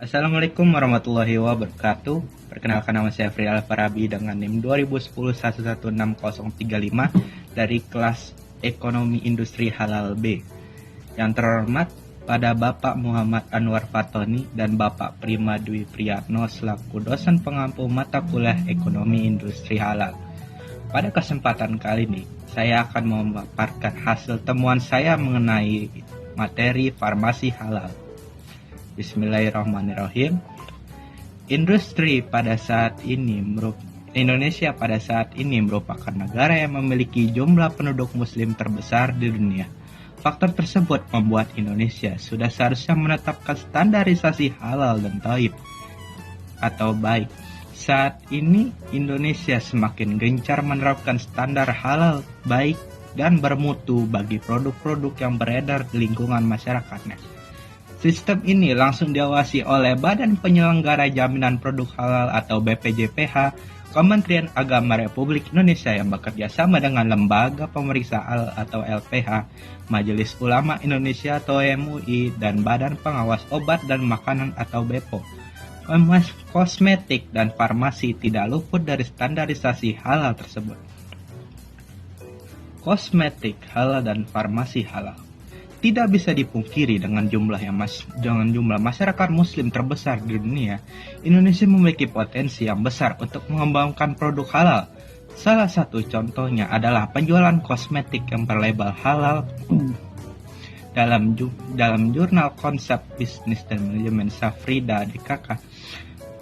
Assalamualaikum warahmatullahi wabarakatuh. Perkenalkan, nama saya Fri Al-Farabi dengan NIM 2010116035 dari kelas Ekonomi Industri Halal B. Yang terhormat pada Bapak Muhammad Anwar Fatoni dan Bapak Prima Dwi Priyatno selaku dosen pengampu mata kuliah Ekonomi Industri Halal. Pada kesempatan kali ini, saya akan memaparkan hasil temuan saya mengenai materi farmasi halal. Bismillahirrahmanirrahim. Indonesia pada saat ini merupakan negara yang memiliki jumlah penduduk muslim terbesar di dunia. Faktor tersebut membuat Indonesia sudah seharusnya menetapkan standarisasi halal dan thayyib atau baik. Saat ini Indonesia semakin gencar menerapkan standar halal, baik, dan bermutu bagi produk-produk yang beredar di lingkungan masyarakatnya. Sistem ini langsung diawasi oleh Badan Penyelenggara Jaminan Produk Halal atau BPJPH, Kementerian Agama Republik Indonesia yang bekerja sama dengan Lembaga Pemeriksa atau LPH, Majelis Ulama Indonesia atau MUI, dan Badan Pengawas Obat dan Makanan atau BPOM. Kosmetik dan farmasi tidak luput dari standarisasi halal tersebut. Kosmetik halal dan farmasi halal tidak bisa dipungkiri dengan jumlah masyarakat muslim terbesar di dunia. Indonesia memiliki potensi yang besar untuk mengembangkan produk halal. Salah satu contohnya adalah penjualan kosmetik yang berlabel halal. Dalam jurnal Konsep Bisnis dan Manajemen Safrida DKK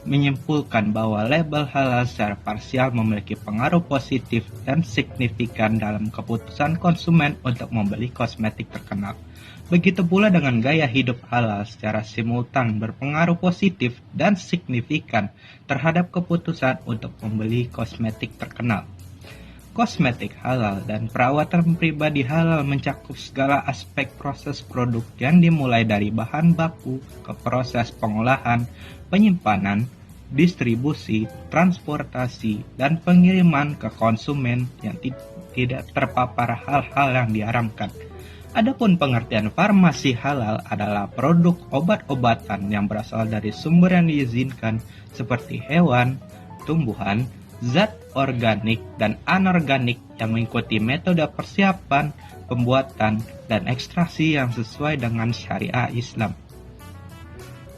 menyimpulkan bahwa label halal secara parsial memiliki pengaruh positif dan signifikan dalam keputusan konsumen untuk membeli kosmetik terkenal. Begitu pula dengan gaya hidup halal secara simultan berpengaruh positif dan signifikan terhadap keputusan untuk membeli kosmetik terkenal. Kosmetik halal dan perawatan pribadi halal mencakup segala aspek proses produk yang dimulai dari bahan baku ke proses pengolahan, penyimpanan, distribusi, transportasi, dan pengiriman ke konsumen yang tidak terpapar hal-hal yang diharamkan. Adapun pengertian farmasi halal adalah produk obat-obatan yang berasal dari sumber yang diizinkan seperti hewan, tumbuhan, zat organik dan anorganik yang mengikuti metode persiapan, pembuatan, dan ekstraksi yang sesuai dengan syariah Islam.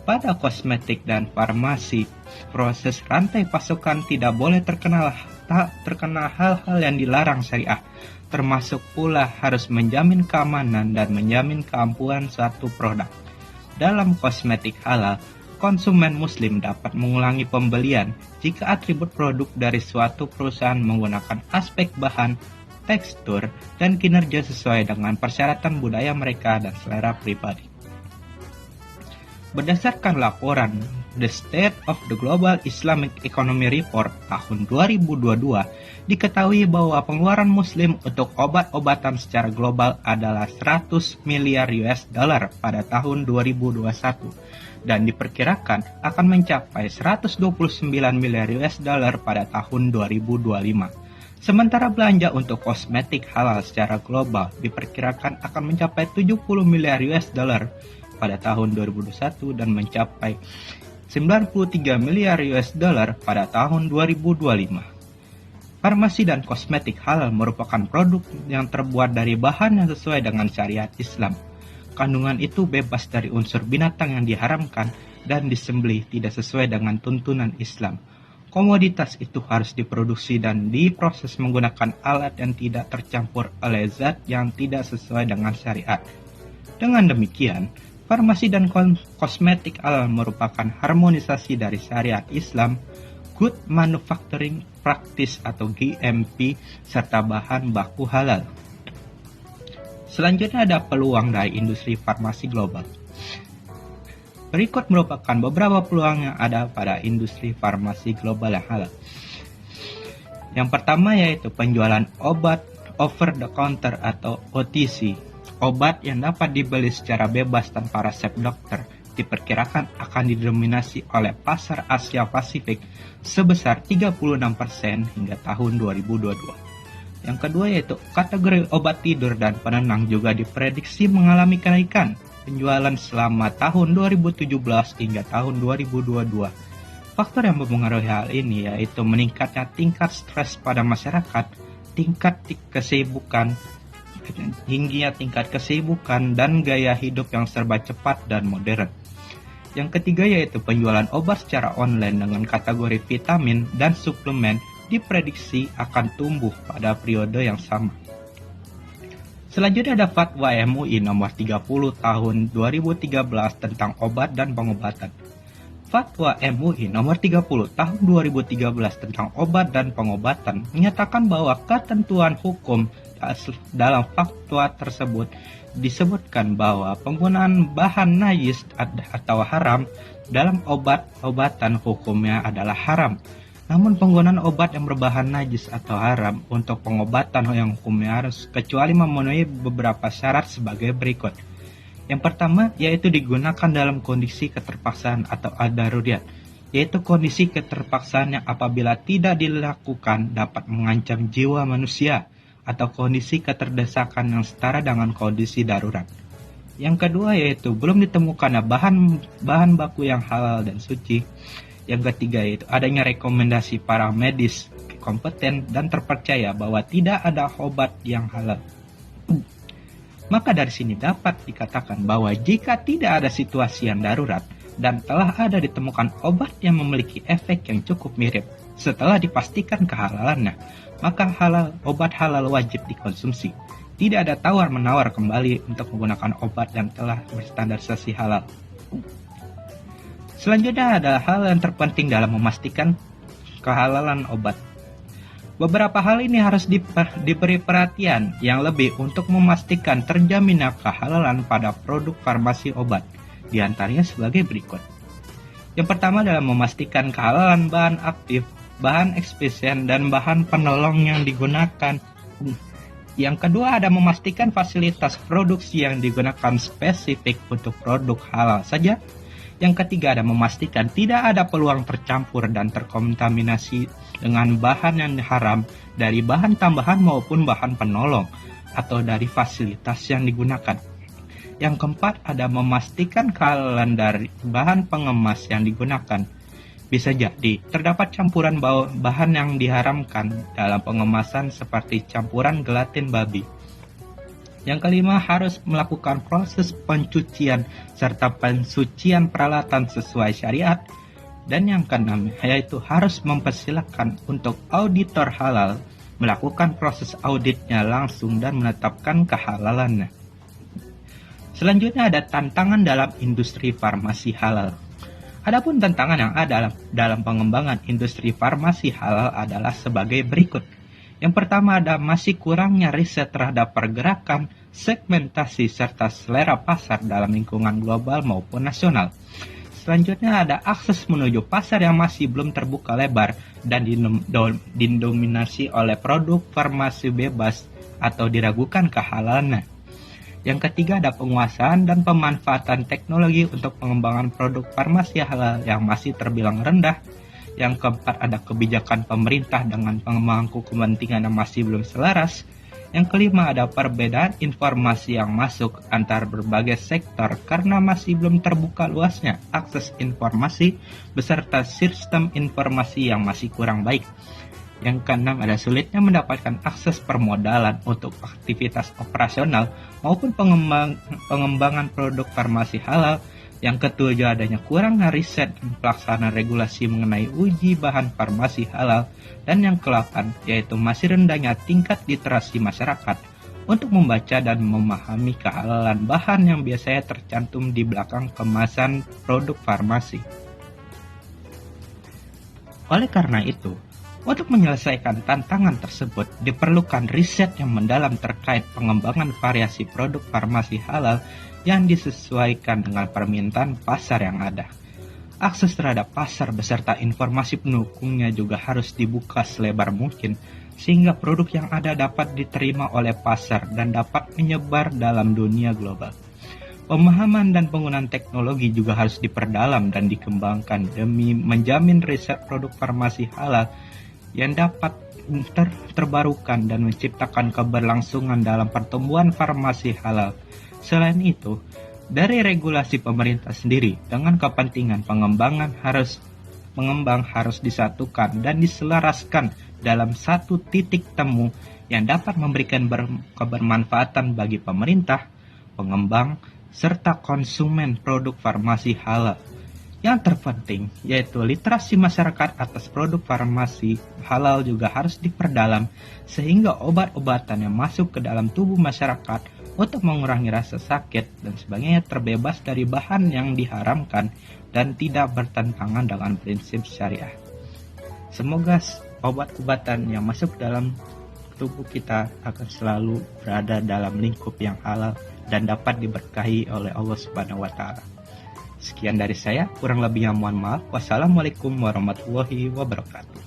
Pada kosmetik dan farmasi, proses rantai pasokan tidak boleh terkena hal-hal yang dilarang syariah, termasuk pula harus menjamin keamanan dan menjamin keampuhan suatu produk. Dalam kosmetik halal, konsumen muslim dapat mengulangi pembelian jika atribut produk dari suatu perusahaan menggunakan aspek bahan, tekstur, dan kinerja sesuai dengan persyaratan budaya mereka dan selera pribadi. Berdasarkan laporan The State of the Global Islamic Economy Report tahun 2022, diketahui bahwa pengeluaran muslim untuk obat-obatan secara global adalah 100 miliar US dollar pada tahun 2021 dan diperkirakan akan mencapai 129 miliar US dollar pada tahun 2025. Sementara belanja untuk kosmetik halal secara global diperkirakan akan mencapai 70 miliar US dollar pada tahun 2021 dan mencapai 93 miliar US dollar pada tahun 2025. Farmasi dan kosmetik halal merupakan produk yang terbuat dari bahan yang sesuai dengan syariat Islam. Kandungan itu bebas dari unsur binatang yang diharamkan dan disembelih tidak sesuai dengan tuntunan Islam. Komoditas itu harus diproduksi dan diproses menggunakan alat yang tidak tercampur oleh zat yang tidak sesuai dengan syariat. Dengan demikian, farmasi dan kosmetik halal merupakan harmonisasi dari syariat Islam, Good Manufacturing Practice atau GMP, serta bahan baku halal. Selanjutnya ada peluang dari industri farmasi global. Berikut merupakan beberapa peluang yang ada pada industri farmasi global yang halal. Yang pertama yaitu penjualan obat over the counter atau OTC. Obat yang dapat dibeli secara bebas tanpa resep dokter diperkirakan akan didominasi oleh pasar Asia Pasifik sebesar 36% hingga tahun 2022. Yang kedua yaitu kategori obat tidur dan penenang juga diprediksi mengalami kenaikan. penjualan selama tahun 2017 hingga tahun 2022. Faktor yang mempengaruhi hal ini yaitu meningkatnya tingkat stres pada masyarakat, tingginya tingkat kesibukan dan gaya hidup yang serba cepat dan modern. Yang ketiga yaitu penjualan obat secara online dengan kategori vitamin dan suplemen diprediksi akan tumbuh pada periode yang sama. Selanjutnya ada Fatwa MUI nomor 30 tahun 2013 tentang obat dan pengobatan. Fatwa MUI nomor 30 tahun 2013 tentang obat dan pengobatan menyatakan bahwa ketentuan hukum dalam fatwa tersebut disebutkan bahwa penggunaan bahan najis atau haram dalam obat-obatan hukumnya adalah haram. Namun penggunaan obat yang berbahan najis atau haram untuk pengobatan yang hukumnya harus kecuali memenuhi beberapa syarat sebagai berikut. Yang pertama yaitu digunakan dalam kondisi keterpaksaan atau ad-daruriyat, yaitu kondisi keterpaksaan yang apabila tidak dilakukan dapat mengancam jiwa manusia atau kondisi keterdesakan yang setara dengan kondisi darurat. Yang kedua yaitu belum ditemukannya bahan baku yang halal dan suci. Yang ketiga yaitu adanya rekomendasi para medis kompeten dan terpercaya bahwa tidak ada obat yang halal. Maka dari sini dapat dikatakan bahwa jika tidak ada situasi yang darurat dan telah ada ditemukan obat yang memiliki efek yang cukup mirip setelah dipastikan kehalalannya, maka obat halal wajib dikonsumsi. Tidak ada tawar-menawar kembali untuk menggunakan obat yang telah berstandarisasi halal. Selanjutnya ada hal yang terpenting dalam memastikan kehalalan obat. Beberapa hal ini harus diberi perhatian yang lebih untuk memastikan terjaminnya kehalalan pada produk farmasi obat, di antaranya sebagai berikut. Yang pertama adalah memastikan kehalalan bahan aktif, bahan ekspisien, dan bahan penolong yang digunakan. Yang kedua ada memastikan fasilitas produksi yang digunakan spesifik untuk produk halal saja. Yang ketiga ada memastikan tidak ada peluang tercampur dan terkontaminasi dengan bahan yang haram dari bahan tambahan maupun bahan penolong atau dari fasilitas yang digunakan. Yang keempat ada memastikan kehalalan dari bahan pengemas yang digunakan. Bisa jadi terdapat campuran bahan yang diharamkan dalam pengemasan seperti campuran gelatin babi. Yang kelima harus melakukan proses pencucian serta pensucian peralatan sesuai syariat. Dan yang keenam yaitu harus mempersilahkan untuk auditor halal melakukan proses auditnya langsung dan menetapkan kehalalannya. Selanjutnya ada tantangan dalam industri farmasi halal. Adapun tantangan yang ada dalam pengembangan industri farmasi halal adalah sebagai berikut. Yang pertama ada masih kurangnya riset terhadap pergerakan, segmentasi, serta selera pasar dalam lingkungan global maupun nasional. Selanjutnya ada akses menuju pasar yang masih belum terbuka lebar dan didominasi oleh produk farmasi bebas atau diragukan kehalalannya. Yang ketiga ada penguasaan dan pemanfaatan teknologi untuk pengembangan produk farmasi halal yang masih terbilang rendah. Yang keempat ada kebijakan pemerintah dengan pemangku kepentingan yang masih belum selaras. Yang kelima ada perbedaan informasi yang masuk antar berbagai sektor karena masih belum terbuka luasnya akses informasi beserta sistem informasi yang masih kurang baik. Yang keenam ada sulitnya mendapatkan akses permodalan untuk aktivitas operasional maupun pengembangan produk farmasi halal. Yang ketujuh adanya kurangnya riset dan pelaksanaan regulasi mengenai uji bahan farmasi halal. Dan yang ke-8 yaitu masih rendahnya tingkat literasi masyarakat untuk membaca dan memahami kehalalan bahan yang biasanya tercantum di belakang kemasan produk farmasi. Oleh karena itu, untuk menyelesaikan tantangan tersebut diperlukan riset yang mendalam terkait pengembangan variasi produk farmasi halal yang disesuaikan dengan permintaan pasar yang ada. Akses terhadap pasar beserta informasi pendukungnya juga harus dibuka selebar mungkin sehingga produk yang ada dapat diterima oleh pasar dan dapat menyebar dalam dunia global. Pemahaman dan penggunaan teknologi juga harus diperdalam dan dikembangkan demi menjamin riset produk farmasi halal yang dapat terbarukan dan menciptakan keberlangsungan dalam pertumbuhan farmasi halal. Selain itu, Dari regulasi pemerintah sendiri dengan kepentingan pengembang harus disatukan dan diselaraskan dalam satu titik temu yang dapat memberikan kebermanfaatan bagi pemerintah, pengembang, serta konsumen produk farmasi halal. Yang terpenting yaitu literasi masyarakat atas produk farmasi halal juga harus diperdalam sehingga obat-obatan yang masuk ke dalam tubuh masyarakat untuk mengurangi rasa sakit dan sebagainya terbebas dari bahan yang diharamkan dan tidak bertentangan dengan prinsip syariah. Semoga obat-obatan yang masuk dalam tubuh kita akan selalu berada dalam lingkup yang halal dan dapat diberkahi oleh Allah Subhanahu wa taala. Sekian dari saya, kurang lebihnya mohon maaf. Wassalamualaikum warahmatullahi wabarakatuh.